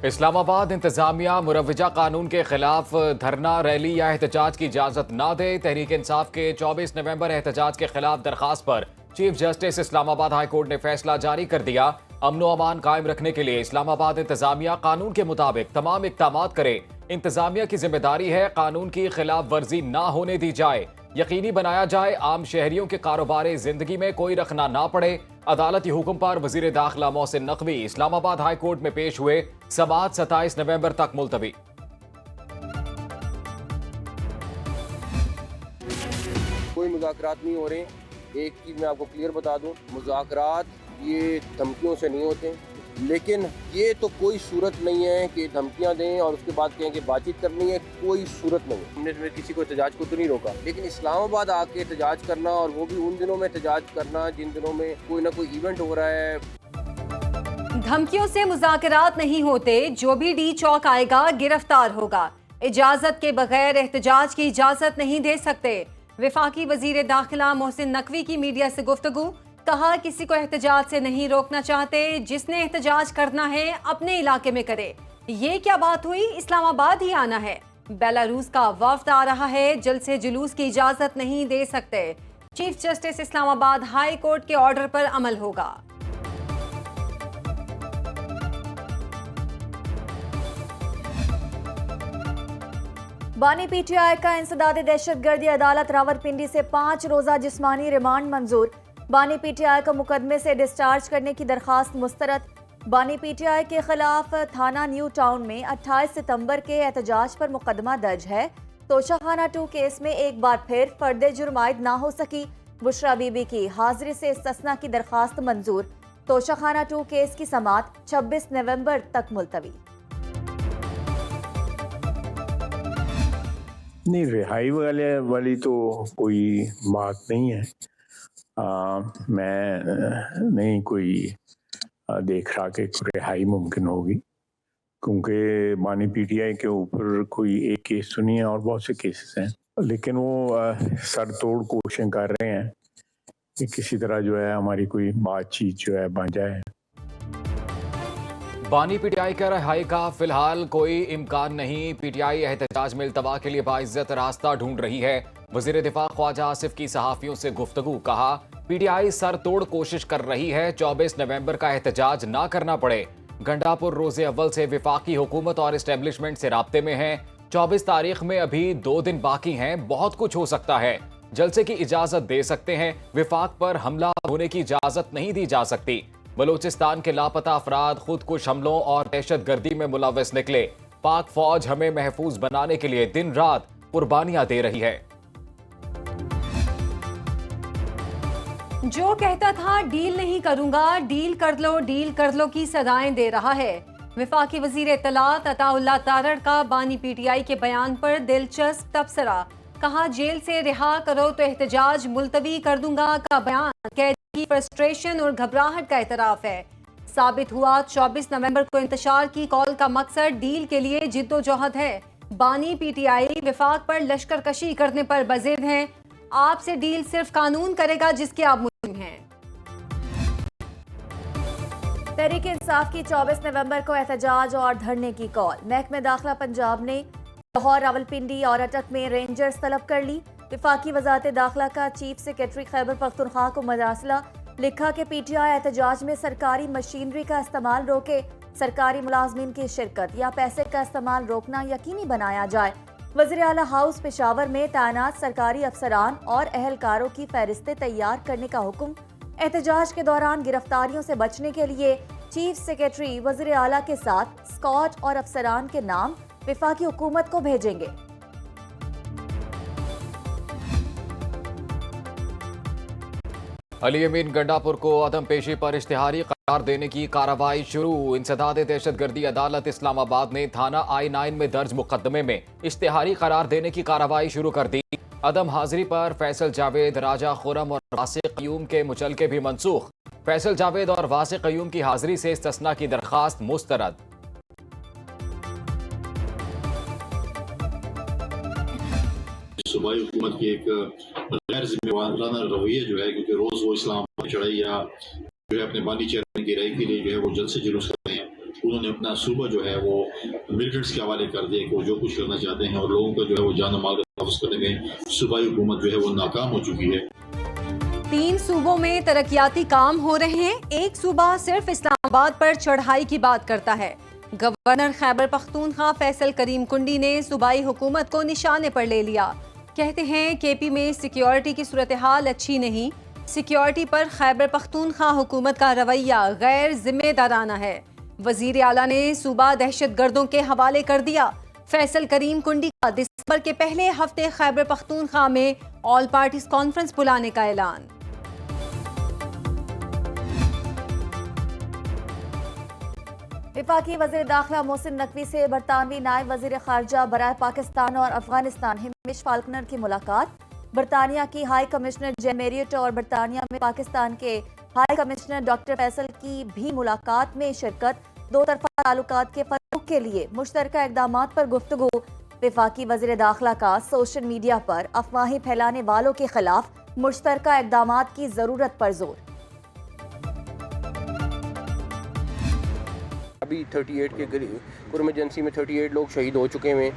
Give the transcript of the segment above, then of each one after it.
इस्लामाबाद इंतजामिया मुरवजा कानून के खिलाफ धरना रैली या एहतजाज की इजाजत न दे। तहरीक इंसाफ के 24 नवंबर एहतजाज के खिलाफ दरखास्त पर chief justice Islamabad high court ने फैसला जारी कर दिया। अमन व अमान कायम रखने के लिए इस्लामाबाद इंतजामिया कानून के मुताबिक तमाम इक़दामात करे। इंतजामिया की जिम्मेदारी है कानून की खिलाफ वर्जी न होने दी जाए, यकीनी बनाया जाए आम शहरियों के कारोबारी जिंदगी में कोई रखना ना पड़े। अदालती हुक्म पर वजीर दाखिला मोहसिन नकवी इस्लामाबाद हाई कोर्ट में पेश हुए। समाअत 27 नवंबर तक मुलतवी। कोई मुज़ाकरात नहीं हो रहे। एक चीज़ मैं आपको क्लियर बता दूं, मुज़ाकरात ये धमकियों से नहीं होते, लेकिन ये तो कोई सूरत नहीं है कि धमकियां दें और उसके बाद कहें कि बातचीत करनी है। कोई सूरत नहीं है। हमने किसी को एहतजाज को तो नहीं रोका, लेकिन इस्लामाबाद आके एहतजाज करना और वो भी उन दिनों में एहतजाज करना जिन दिनों में कोई ना कोई इवेंट हो रहा है। धमकियों से मुज़ाकरात नहीं होते, जो भी डी चौक आएगा गिरफ्तार होगा। इजाजत के बगैर एहतजाज की इजाजत नहीं दे सकते। वफाकी वजीर दाखिला मोहसिन नकवी की मीडिया से गुफ्तगू, कहा किसी को एहतजाज से नहीं रोकना चाहते, जिसने एहतजाज करना है अपने इलाके में करे। ये क्या बात हुई, इस्लामाबाद ही आना है। बेलारूस का वफ्द आ रहा है, जलसे जुलूस की इजाजत नहीं दे सकते। Chief justice Islamabad high court के ऑर्डर पर अमल होगा। बानी पीटीआई का इंसदाद दहशतगर्दी अदालत रावलपिंडी से 5 रोजा जिस्मानी रिमांड मंजूर। बानी पीटीआई को मुकदमे से डिस्चार्ज करने की दरखास्त मुस्तरद। बानी पीटीआई के खिलाफ थाना न्यू टाउन में 28 सितंबर के एहतजाज पर मुकदमा दर्ज है। तोशाखाना 2 केस में एक बार फिर फर्द जुर्म आयद ना हो सकी। बुशरा बीबी की हाजिरी से इस्तिस्ना की दरखास्त मंजूर। तोशाखाना 2 केस की समाअत 26 नवंबर तक मुलतवी। नहीं, रिहाई वाली तो कोई बात नहीं है। मैं नहीं कोई देख रहा कि रिहाई मुमकिन होगी, क्योंकि बानी पीटीआई के ऊपर कोई एक केस तो नहीं है और बहुत से केसेस हैं, लेकिन वो सर तोड़ कोशिशें कर रहे हैं कि किसी तरह जो है हमारी कोई बातचीत जो है बन जाए। बानी पीटीआई का रिहाई का फिलहाल कोई इम्कान नहीं। पीटीआई एहतजाज में इल्तवा के लिए बाइज्जत रास्ता ढूंढ रही है। वजीर दिफा ख्वाजा आसिफ की सहाफियों से गुफ्तगू, कहा पीटीआई सर तोड़ कोशिश कर रही है 24 नवंबर का एहतजाज ना करना पड़े। गंडापुर रोजे अव्वल से विफाकी हुकूमत और इस्टेब्लिशमेंट से राब्ते में है। 24 तारीख में अभी 2 दिन बाकी हैं, बहुत कुछ हो सकता है। जलसे की इजाजत दे सकते हैं, विफाक पर हमला होने की इजाजत नहीं दी जा सकती। बलूचिस्तान के लापता अफराद खुदकुश हमलों और दहशतगर्दी में मुलव्वस निकले। पाक फौज हमें महफूज बनाने के लिए दिन रात कुर्बानियां दे रही है। जो कहता था डील नहीं करूंगा, डील कर लो की सदाएं दे रहा है। वफाकी वजीर इत्तलात अताउल्लाह तारड़ का बानी पीटीआई के बयान पर दिलचस्प तबसरा, कहा जेल से रिहा करो तो एहतजाज मुलतवी कर दूंगा का बयान कैदी की फ्रस्ट्रेशन और घबराहट का एतराफ है। साबित हुआ 24 नवंबर को इंतशार की कॉल का मकसद डील के लिए जिद्दोजहद है। बानी पीटीआई विफाक पर लश्कर कशी करने पर बज़िद हैं। आपसे डील सिर्फ कानून करेगा जिसके आप मुस्लिम हैं। तहरीक इंसाफ की 24 नवंबर को एहतजाज और धरने की कॉल। महकमे दाखिला पंजाब ने लाहौर, रावलपिंडी और अटक में रेंजर्स तलब कर ली। विफाकी वजारत दाखिला का चीफ सेक्रेटरी खैबर पख्तूनख्वा को मरासला, लिखा कि पीटीआई एहतजाज में सरकारी मशीनरी का इस्तेमाल रोके। सरकारी मुलाजमीन की शिरकत या पैसे का इस्तेमाल रोकना यकीनी बनाया जाए। वज़ीर आला हाउस पेशावर में तैनात सरकारी अफसरान और अहलकारों की फहरिस्तें तैयार करने का हुक्म। एहतजाज के दौरान गिरफ्तारियों से बचने के लिए चीफ सेक्रेटरी वज़ीर आला के साथ स्कॉट और अफसरान के नाम विफाकी हुकूमत को भेजेंगे। अली अमीन गंडापुर को अदम पेशी पर इश्तिहारी करार देने की कार्रवाई शुरू। इंसदाद दहशतगर्दी अदालत इस्लामाबाद ने थाना I9 में दर्ज मुकदमे में इश्तिहारी करार देने की कार्रवाई शुरू कर दी। अदम हाजिरी पर फैसल जावेद, राजा खुरम और वासिक कयूम के मुचलके भी मनसूख। फैसल जावेद और वासिक कयूम की हाजिरी से इस्तिस्ना की दरखास्त मुस्तरद। सूबाई हुकूमत की एक गैर जिम्मेवाराना रवैया जो है, क्योंकि रोज़ वो इस्लाम चढ़ाई या जो है अपने बानी चेयरमैन की राय के लिए जो है वो जल्द से जुलूस कर रहे हैं, उन्होंने अपना सूबा जो है वो मिलिटेंट्स के हवाले कर दिया कि वो जो कुछ करना चाहते हैं और लोगों का जो है वो जान माल का तहफ़्फ़ुज़ करने में सूबाई हुकूमत जो है वो नाकाम हो चुकी है। 3 सूबों में तरक्याती काम हो रहे हैं, एक सूबा सिर्फ इस्लामाबाद पर चढ़ाई की बात करता है। गवर्नर खैबर पख्तूनख्वा फैसल करीम कुंडी ने सूबाई हुकूमत को निशाने पर ले लिया। कहते हैं केपी में सिक्योरिटी की सूरत हाल अच्छी नहीं, सिक्योरिटी पर खैबर पख्तूनख्वा हुकूमत का रवैया गैर जिम्मेदाराना है। वजीर आला ने सूबा दहशत गर्दों के हवाले कर दिया। फैसल करीम कुंडी का दिसंबर के पहले हफ्ते खैबर पख्तूनख्वा में ऑल पार्टीज कॉन्फ्रेंस बुलाने का ऐलान। वफाकी वज़ीर दाखिला मोहसिन नकवी से बरतानवी नायब वज़ीर ख़ारजा बराए पाकिस्तान और अफगानिस्तान हिमिश फाल्कनर की मुलाकात। बरतानिया की हाई कमिश्नर जेन मैरियट और बरतानिया में पाकिस्तान के हाई कमिश्नर डॉक्टर फैसल की भी मुलाकात में शिरकत। दो तरफा ताल्लुकात के फ़रोग़ के लिए मुश्तरका इक़दामात पर गुफ्तगू। वफाकी वज़ीर दाखिला का सोशल मीडिया पर अफवाहें फैलाने वालों के खिलाफ मुश्तरका इक़दामात की ज़रूरत पर जोर। अभी 38 के करीब कुर्म एजेंसी में 38 लोग शहीद हो चुके हैं।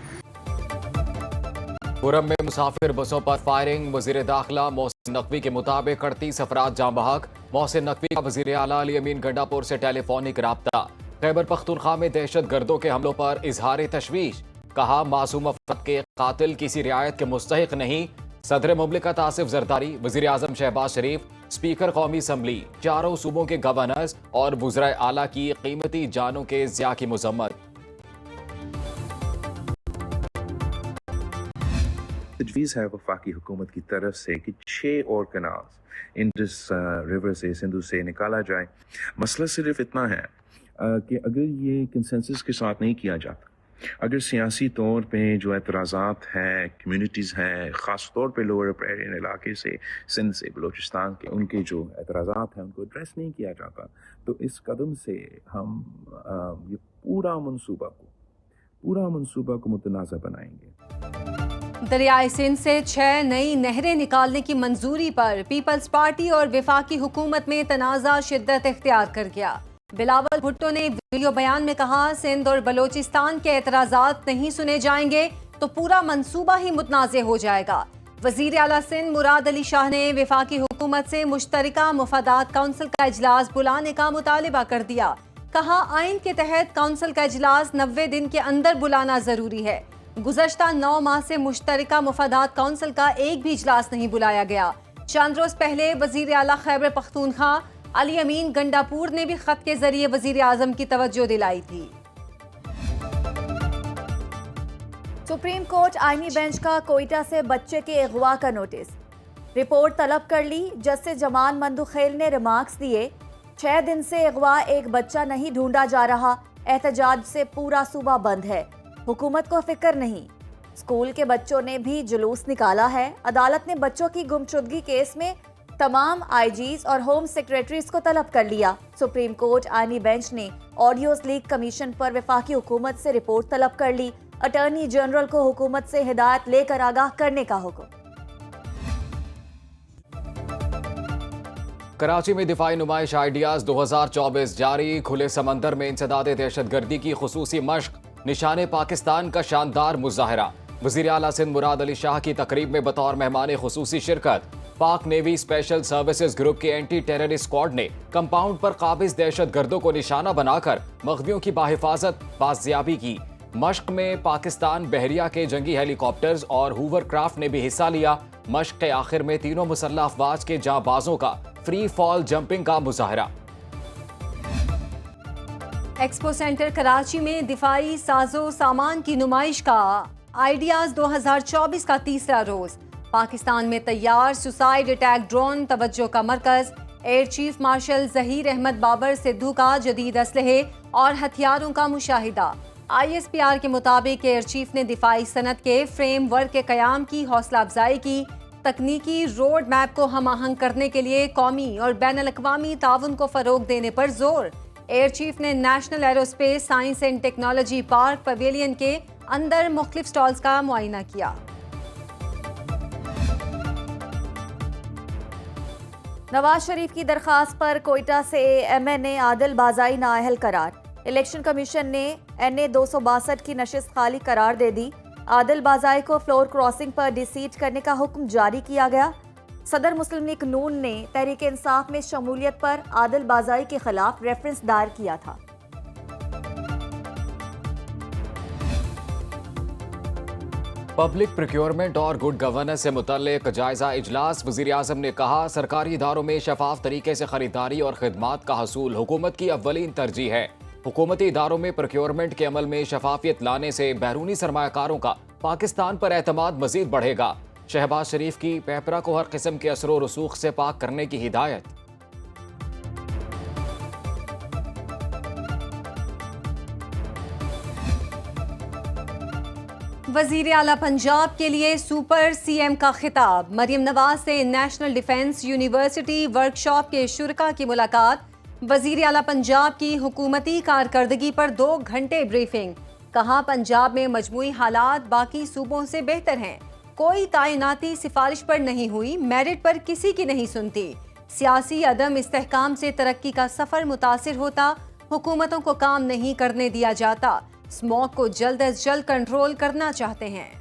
पुरम में मुसाफिर बसों पर फायरिंग। वजीर दाखिला मोहसिन नकवी के मुताबिक 38 अफराद जाँ बहक। मोहसिन नकवी का वजीर आला अली अमीन गंडापुर से टेलीफोनिक राब्ता। खैबर पख्तूनख्वा में दहशत गर्दों के हमलों पर इजहार तशवीश। कहा मासूम अफराद के कातिल किसी रियायत के मुस्तहिक नहीं। सदर मुमलिकत आसिफ जरदारी, वजीर आजम शहबाज शरीफ, स्पीकर कौमी असम्बली, चारों सूबों के गवर्नर्स और वज़राए आला की कीमती जानों के ज़िया की मज़म्मत। तजवीज़ है वफाकी हुकूमत की तरफ से कि 6 और कनाल्स इंडस रिवर से सिंधु से निकाला जाए। मसला सिर्फ इतना है कि अगर ये कंसेंसस के साथ नहीं किया जाता, अगर सियासी तौर पे जो एतराज़ात हैं, कम्यूनिटीज़ हैं, ख़ास तौर पे लोअर अपेरियन इलाके से, सिंध से, बलूचिस्तान के, उनके जो एतराज़ात हैं उनको एड्रेस नहीं किया जाता, तो इस कदम से हम ये पूरा मनसूबा को मुतनाज़ा बनाएंगे। दरियाए सिंध से 6 नई नहरें निकालने की मंजूरी पर पीपल्स पार्टी और वफाकी हुकूमत में तनाज़ा शिद्दत इख्तियार कर गया। बिलावल भुट्टो ने वीडियो बयान में कहा, सिंध और बलोचिस्तान के एतराज़ात नहीं सुने जाएंगे तो पूरा मंसूबा ही मुतनाज़े हो जाएगा। वज़ीर आला सिंध मुराद अली शाह ने वफाकी हुकूमत से मुश्तरका मुफादात काउंसिल का इजलास बुलाने का मुतालिबा कर दिया। कहा, आइन के तहत काउंसिल का इजलास 90 दिन के अंदर बुलाना जरूरी है। गुज़श्ता 9 माह से मुश्तरका मुफादात काउंसिल का एक भी इजलास नहीं बुलाया गया। चंद रोज पहले वज़ीर आला खैबर पख्तूनख्वा अली अमीन गंडापुर ने भी खत के जरिए वज़ीर आज़म की तवज्जो दिलाई थी। सुप्रीम कोर्ट आईनी बेंच का कोयटा से बच्चे के अगवा का नोटिस। रिपोर्ट तलब कर ली। जस्टिस जमाल मंदुखेल ने रिमार्क्स दिए, 6 दिन से अगवा एक बच्चा नहीं ढूंढा जा रहा। एहतजाज से पूरा सूबा बंद है, हुकूमत को फिक्र नहीं। स्कूल के बच्चों ने भी जुलूस निकाला है। अदालत ने बच्चों की गुमशुदगी केस में तमाम आईजीज और होम सेक्रेटरीज को तलब कर लिया। सुप्रीम कोर्ट आईनी बेंच ने ऑडियोज लीक कमीशन पर वफाकी हुकूमत से रिपोर्ट तलब कर ली। अटॉर्नी जनरल को हुकूमत से हिदायत लेकर आगाह करने का हुक्म। कराची में दिफाई नुमाइश आइडियाज 2024 जारी। खुले समंदर में इंसदाद दहशतगर्दी की खुसूसी मश्क, निशाने पाकिस्तान का शानदार मुजाहरा। वज़ीर आला सिंध मुराद अली शाह की तकरीब में बतौर मेहमान खुसूसी शिरकत। पाक नेवी स्पेशल सर्विसेज ग्रुप के एंटी टेररिस्ट स्क्वाड ने कंपाउंड पर काबिज दहशत गर्दों को निशाना बनाकर मग़वियों की बाहिफाजत बाजियाबी की। मश्क में पाकिस्तान बहरिया के जंगी हेलीकॉप्टर्स और हूवर क्राफ्ट ने भी हिस्सा लिया। मश्क के आखिर में तीनों मुसल्लह अफवाज के जांबाजों का फ्री फॉल जंपिंग का मुजाहरा। एक्सपो सेंटर कराची में दिफाई साजो सामान की नुमाइश का आइडियाज 2024 का तीसरा रोज। पाकिस्तान में तैयार सुसाइड अटैक ड्रोन तवज्जो का मरकज। Air chief marshal Zaheer Ahmed Babar Sidhu का जदीद असलहे और हथियारों का मुशाहिदा। ISPR के मुताबिक एयर चीफ ने दिफाई सनत के फ्रेम वर्क के कयाम की हौसला अफजाई की। तकनीकी रोड मैप को हम आहंग करने के लिए कौमी और बैन अल-अक़वामी ताउन को फरोग देने पर जोर। एयर चीफ ने national aerospace science and technology park pavilion के अंदर मुख्तलिफ स्टॉल्स का मुआयना किया। नवाज शरीफ की दरखास्त पर कोयटा से MNA आदिल बाज़ाई नाअहल करार। इलेक्शन कमीशन ने NA 262 की नशिस्त खाली करार दे दी। आदिल बाज़ाई को फ्लोर क्रॉसिंग पर डिसीट करने का हुक्म जारी किया गया। सदर मुस्लिम लीग नून ने तहरीक इंसाफ में शमूलियत पर आदिल बाज़ाई के खिलाफ रेफरेंस दायर किया था। पब्लिक प्रोक्योरमेंट और गुड गवर्नेंस से मुतल्लिक जायजा इजलास। वज़ीर आज़म ने कहा, सरकारी इदारों में शफाफ तरीके से खरीदारी और खिदमात का हसूल हुकूमत की अव्वलीन तरजीह है। हुकूमती इदारों में प्रोक्योरमेंट के अमल में शफाफियत लाने से बैरूनी सरमायाकारों का पाकिस्तान पर एतमाद मजीद बढ़ेगा। शहबाज शरीफ की पेपरा को हर किस्म के असर व रसूख से पाक करने की हिदायत। वजीर आला पंजाब के लिए सुपर CM का खिताब। मरियम नवाज से नेशनल डिफेंस यूनिवर्सिटी वर्कशॉप के शुरका की मुलाकात। वजीर आला पंजाब की हुकूमती कारकर्दगी पर 2 घंटे ब्रीफिंग। कहा, पंजाब में मजमूई हालात बाकी सूबों से बेहतर हैं। कोई तायनाती सिफारिश पर नहीं हुई, मेरिट पर किसी की नहीं सुनती। सियासी अदम इस्तेहकाम से तरक्की का सफर मुतासिर होता। हुकूमतों को काम नहीं करने दिया जाता। स्मॉग को जल्द अज जल्द कंट्रोल करना चाहते हैं।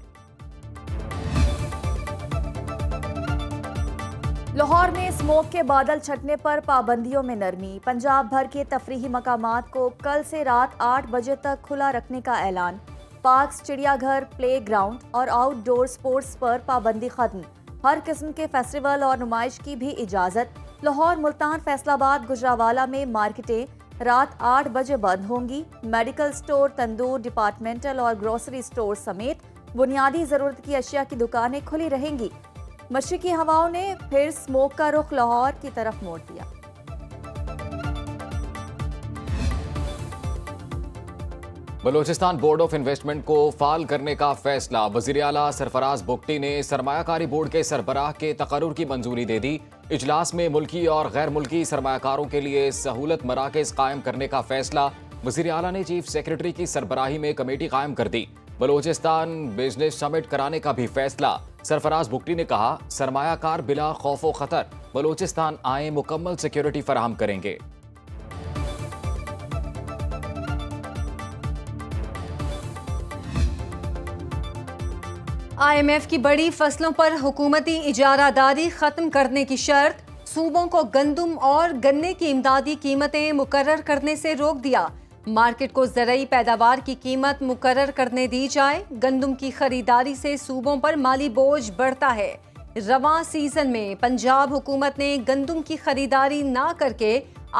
लाहौर में स्मोक के बादल छटने पर पाबंदियों में नरमी। पंजाब भर के तफरीही मकामात को कल से रात 8 बजे तक खुला रखने का ऐलान। पार्क्स, चिड़ियाघर, प्ले ग्राउंड और आउटडोर स्पोर्ट्स पर पाबंदी खत्म। हर किस्म के फेस्टिवल और नुमाइश की भी इजाजत। लाहौर, मुल्तान, फैसलाबाद, गुजरावाला में मार्केटें रात 8 बजे बंद होंगी। मेडिकल स्टोर, तंदूर, डिपार्टमेंटल और ग्रोसरी स्टोर समेत बुनियादी जरूरत की अशिया की दुकानें खुली रहेंगी। मशरिकी हवाओं ने फिर स्मोक का रुख लाहौर की तरफ मोड़ दिया। बलूचिस्तान बोर्ड ऑफ इन्वेस्टमेंट को फाल करने का फैसला। वज़ीर आला सरफराज बुगटी ने सरमायाकारी बोर्ड के सरबराह के तकर्रुर की मंजूरी दे दी। इजलास में मुल्की और गैर मुल्की सरमायाकारों के लिए सहूलत मराकज़ कायम करने का फैसला। वज़ीर आला ने चीफ सेक्रेटरी की सरबराही में कमेटी कायम कर दी। बलूचिस्तान बिजनेस समिट कराने का भी फैसला। सरफराज बुगटी ने कहा, सरमायाकार बिला खौफ व खतर बलूचिस्तान आए, मुकम्मल सिक्योरिटी फराहम करेंगे। IMF की बड़ी फसलों पर हुकूमती इजारादारी खत्म करने की शर्त। सूबों को गंदम और गन्ने की इमदादी कीमतें मुकर्रर करने से रोक दिया। मार्केट को ज़रई पैदावार की कीमत मुकर्रर करने दी जाए। गंदम की खरीदारी से सूबों पर माली बोझ बढ़ता है। रवां सीजन में पंजाब हुकूमत ने गंदम की खरीदारी ना करके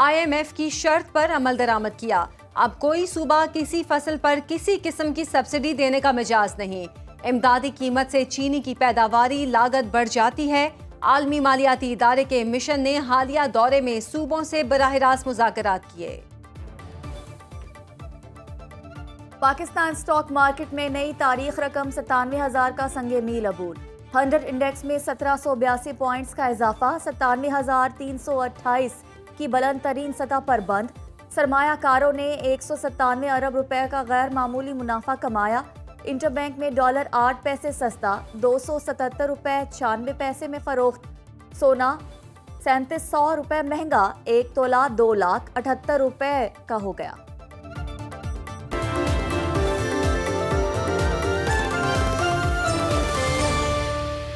IMF की शर्त पर अमल दरामद किया। अब कोई सूबा किसी फसल पर किसी किस्म की सब्सिडी देने का मिजाज नहीं। इमदादी कीमत से चीनी की पैदावारी लागत बढ़ जाती है। आलमी मालियाती इदारे के मिशन ने हालिया दौरे में सूबों से बराह रास्त मुज़ाकरात किए। पाकिस्तान स्टॉक मार्केट में नई तारीख रकम 97,000 का संगे मील अबूर। 100 इंडेक्स में 1782 पॉइंट्स का इजाफा। 97,328 की बुलंद तरीन सतह पर बंद। सरमायाकारों ने 197 अरब रुपए का गैर मामूली मुनाफा कमाया। इंटरबैंक में डॉलर 8 पैसे सस्ता, 277 रुपए 96 पैसे में फरोख्त। सोना 3700 रुपए महंगा, 1 तोला 2,78,000 रुपए का हो गया।